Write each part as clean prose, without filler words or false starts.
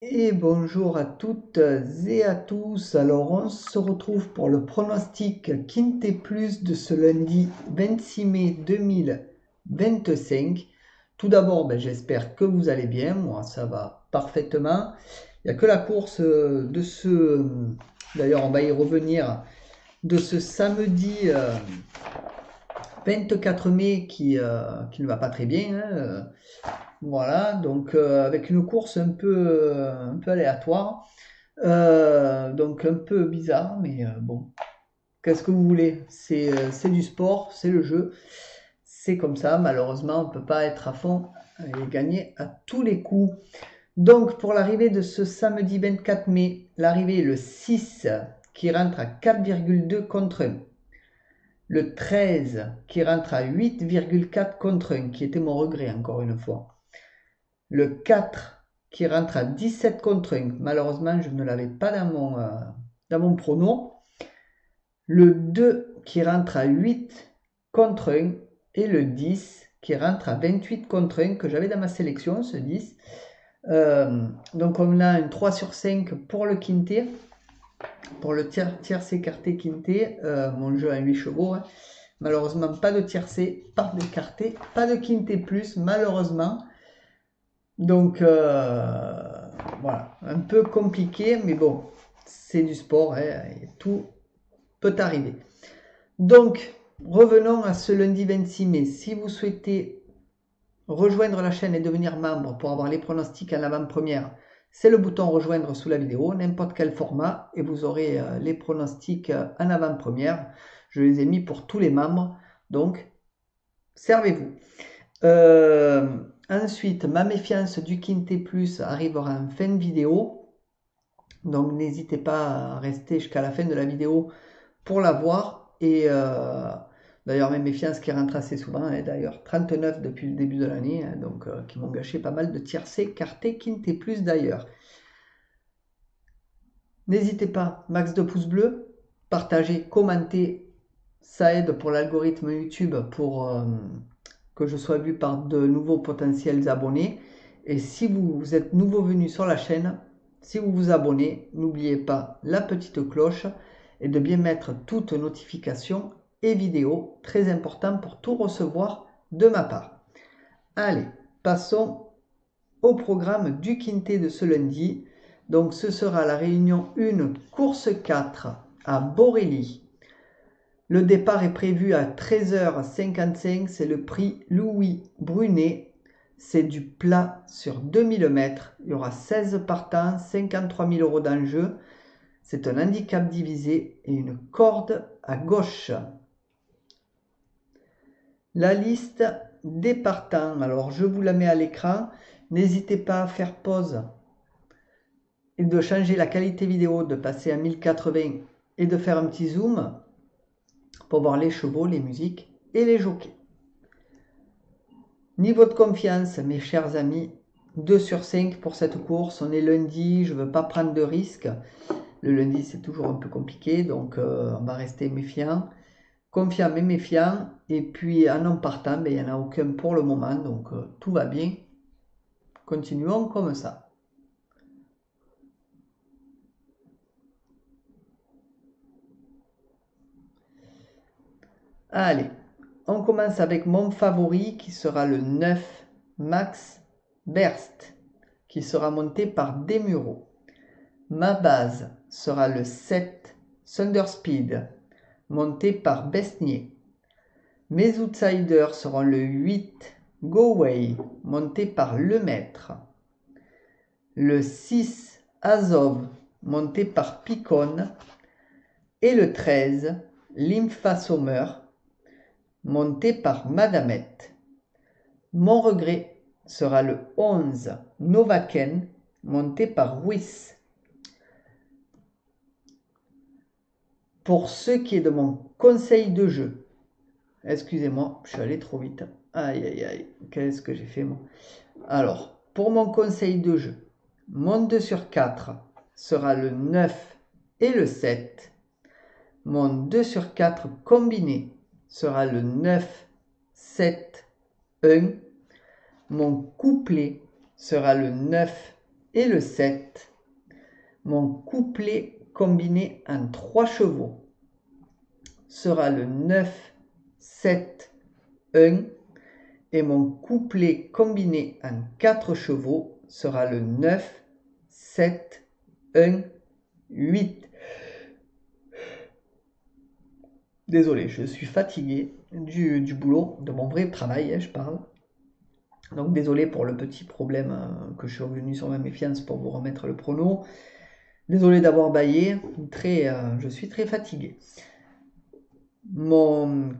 Et bonjour à toutes et à tous. Alors, on se retrouve pour le pronostic Quintet Plus de ce lundi 26 mai 2025. Tout d'abord, j'espère que vous allez bien. Moi, ça va parfaitement. Il n'y a que la course de ce. D'ailleurs, on va y revenir. De ce samedi 24 mai qui ne va pas très bien, hein. Voilà, donc avec une course un peu aléatoire, donc un peu bizarre, mais bon, qu'est-ce que vous voulez? C'est du sport, c'est le jeu, c'est comme ça, malheureusement, on ne peut pas être à fond et gagner à tous les coups. Donc pour l'arrivée de ce samedi 24 mai, l'arrivée est le 6 qui rentre à 4,2 contre 1. Le 13 qui rentre à 8,4 contre 1, qui était mon regret encore une fois. Le 4 qui rentre à 17 contre 1. Malheureusement, je ne l'avais pas dans mon prono. Le 2 qui rentre à 8 contre 1. Et le 10 qui rentre à 28 contre 1 que j'avais dans ma sélection, ce 10. Donc on a un 3 sur 5 pour le quintet. Pour le tiercé écarté quintet, mon jeu à 8 chevaux. Hein. Malheureusement, pas de tiercé, pas d'écarté, pas de quintet plus, malheureusement. Donc voilà, un peu compliqué, mais bon, c'est du sport, hein, et tout peut arriver. Donc, revenons à ce lundi 26 mai. Si vous souhaitez rejoindre la chaîne et devenir membre pour avoir les pronostics en avant-première, c'est le bouton rejoindre sous la vidéo, n'importe quel format, et vous aurez les pronostics en avant-première. Je les ai mis pour tous les membres, donc servez-vous. Ensuite, ma méfiance du Quintet Plus arrivera en fin de vidéo. Donc n'hésitez pas à rester jusqu'à la fin de la vidéo pour la voir. Et d'ailleurs, mes méfiances qui rentrent assez souvent, hein, d'ailleurs 39 depuis le début de l'année, hein, donc qui m'ont gâché pas mal de tiercé, carté, Quintet Plus d'ailleurs. N'hésitez pas, max de pouces bleus, partagez, commentez, ça aide pour l'algorithme YouTube pour que je sois vu par de nouveaux potentiels abonnés. Et si vous êtes nouveau venu sur la chaîne, si vous vous abonnez, n'oubliez pas la petite cloche et de bien mettre toutes notifications et vidéos, très important pour tout recevoir de ma part. Allez, passons au programme du quintet de ce lundi. Donc ce sera la réunion 1, course 4 à Borély. Le départ est prévu à 13h55, c'est le prix Louis Brunet. C'est du plat sur 2000 mètres. Il y aura 16 partants, 53 000 euros d'enjeu. C'est un handicap divisé et une corde à gauche. La liste des partants, alors je vous la mets à l'écran. N'hésitez pas à faire pause et de changer la qualité vidéo, de passer à 1080 et de faire un petit zoom pour voir les chevaux, les musiques et les jockeys. Niveau de confiance, mes chers amis, 2 sur 5 pour cette course. On est lundi, je ne veux pas prendre de risques. Le lundi, c'est toujours un peu compliqué, donc on va rester méfiant. Confiant mais méfiant. Et puis en partant, il n'y en a aucun pour le moment, donc tout va bien. Continuons comme ça. Allez, on commence avec mon favori qui sera le 9, Max Berst, qui sera monté par Desmureaux. Ma base sera le 7, Thunderspeed, monté par Besnier. Mes outsiders seront le 8, Go Way, monté par Lemaître. Le 6, Azov, monté par Picon. Et le 13, Lymphasomer, monté par Madamette. Mon regret sera le 11, Novaken, monté par Ruiz. Pour ce qui est de mon conseil de jeu, excusez-moi, je suis allé trop vite. Aïe, aïe, aïe, qu'est-ce que j'ai fait moi? Alors, pour mon conseil de jeu, mon 2 sur 4 sera le 9 et le 7. Mon 2 sur 4 combiné sera le 9, 7, 1. Mon couplet sera le 9, et le 7. Mon couplet combiné en 3 chevaux sera le 9, 7, 1. Et mon couplet combiné en 4 chevaux sera le 9, 7, 1, 8. Désolé, je suis fatigué du boulot, de mon vrai travail, je parle. Donc désolé pour le petit problème que je suis revenu sur ma méfiance pour vous remettre le prono. Désolé d'avoir bâillé, je suis très fatigué. Mon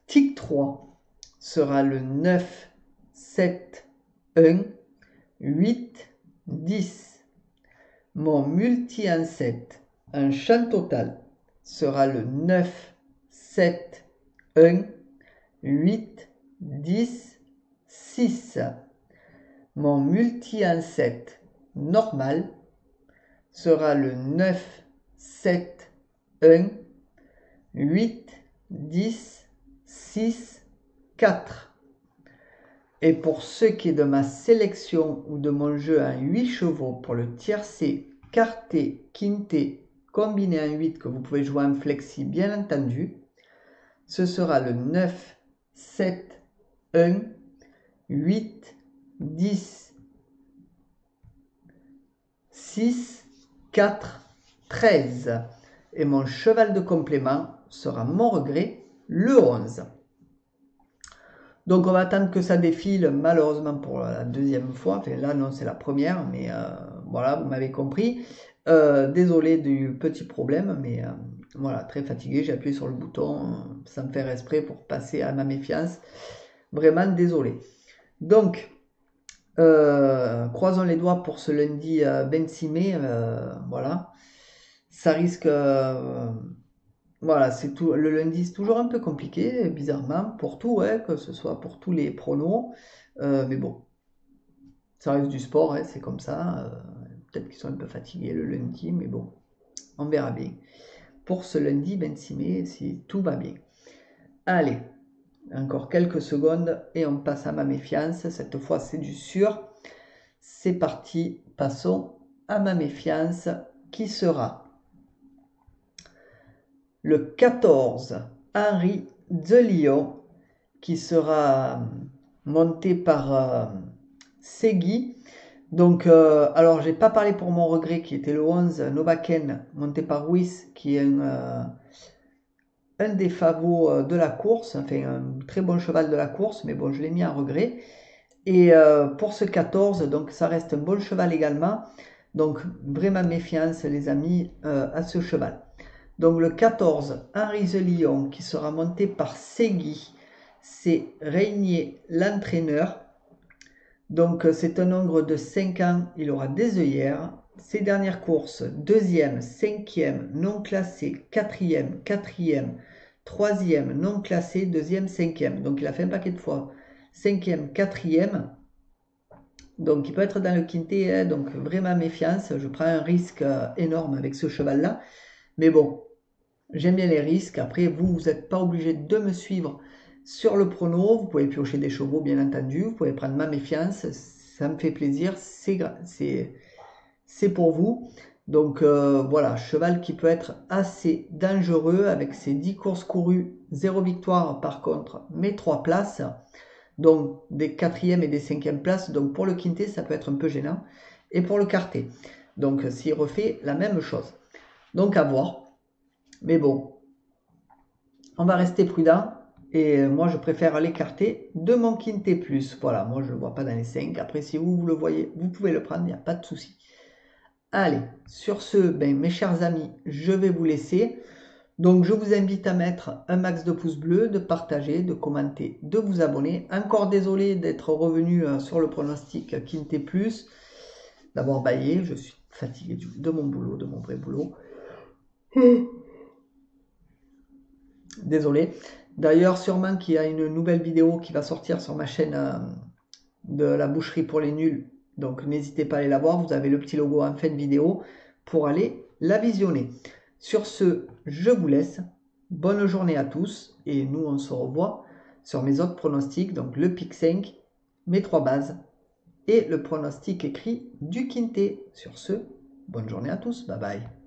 tic 3 sera le 9, 7, 1, 8, 10. Mon multi en 7, un champ total, sera le 9, 7, 1, 8, 10, 6. Mon multi en 7 normal sera le 9, 7, 1, 8, 10, 6, 4. Et pour ce qui est de ma sélection ou de mon jeu en 8 chevaux pour le tiercé, quarté, quinté, combiné en 8 que vous pouvez jouer en flexi bien entendu, ce sera le 9, 7, 1, 8, 10, 6, 4, 13. Et mon cheval de complément sera mon regret, le 11. Donc on va attendre que ça défile, malheureusement pour la deuxième fois. Enfin là non, c'est la première, mais voilà, vous m'avez compris. Désolé du petit problème, mais voilà, très fatigué, j'ai appuyé sur le bouton sans me faire exprès pour passer à ma méfiance. Vraiment désolé. Donc, croisons les doigts pour ce lundi 26 mai. Voilà, ça risque... voilà, c'est tout. Le lundi, c'est toujours un peu compliqué, bizarrement, pour tout, ouais, que ce soit pour tous les pronos. Mais bon, ça reste du sport, hein, c'est comme ça. Peut-être qu'ils sont un peu fatigués le lundi, mais bon, on verra bien. Pour ce lundi 26 mai, si tout va bien. Allez, encore quelques secondes et on passe à ma méfiance. Cette fois, c'est du sûr. C'est parti, passons à ma méfiance qui sera le 14, Henri de Lyon, qui sera monté par Segui. Donc, alors, j'ai pas parlé pour mon regret, qui était le 11, Novaken, monté par Ruiz, qui est un des favots de la course, enfin, un très bon cheval de la course, mais bon, je l'ai mis en regret. Et pour ce 14, donc, ça reste un bon cheval également. Donc, vraiment méfiance, les amis, à ce cheval. Donc le 14, Henri de Lyon, qui sera monté par Segui, c'est Régnier l'entraîneur. Donc c'est un ogre de 5 ans, il aura des œillères. Ses dernières courses, 2e, 5e, non classé, 4e, 4e, 3e, non classé, 2e, 5e. Donc il a fait un paquet de fois. 5e, 4e. Donc il peut être dans le quintet, hein, donc vraiment méfiance. Je prends un risque énorme avec ce cheval-là. Mais bon, j'aime bien les risques. Après, vous n'êtes pas obligé de me suivre sur le prono. Vous pouvez piocher des chevaux, bien entendu. Vous pouvez prendre ma méfiance. Ça me fait plaisir. C'est pour vous. Donc voilà, cheval qui peut être assez dangereux avec ses 10 courses courues, 0 victoire par contre, mais 3 places. Donc des 4e et des 5e places. Donc pour le quintet, ça peut être un peu gênant. Et pour le quartet. Donc s'il refait la même chose. Donc à voir. Mais bon, on va rester prudent. Et moi, je préfère l'écarter de mon quintet plus. Voilà, moi, je ne le vois pas dans les 5. Après, si vous le voyez, vous pouvez le prendre, il n'y a pas de souci. Allez, sur ce, mes chers amis, je vais vous laisser. Donc, je vous invite à mettre un max de pouces bleus, de partager, de commenter, de vous abonner. Encore désolé d'être revenu sur le pronostic quintet plus, d'avoir baillé. Je suis fatigué de mon boulot, de mon vrai boulot. Désolé. D'ailleurs, sûrement qu'il y a une nouvelle vidéo qui va sortir sur ma chaîne de la boucherie pour les nuls. Donc n'hésitez pas à aller la voir. Vous avez le petit logo en fin de vidéo pour aller la visionner. Sur ce, je vous laisse. Bonne journée à tous. Et nous, on se revoit sur mes autres pronostics. Donc le pic 5, mes 3 bases et le pronostic écrit du Quintet. Sur ce, bonne journée à tous, bye bye.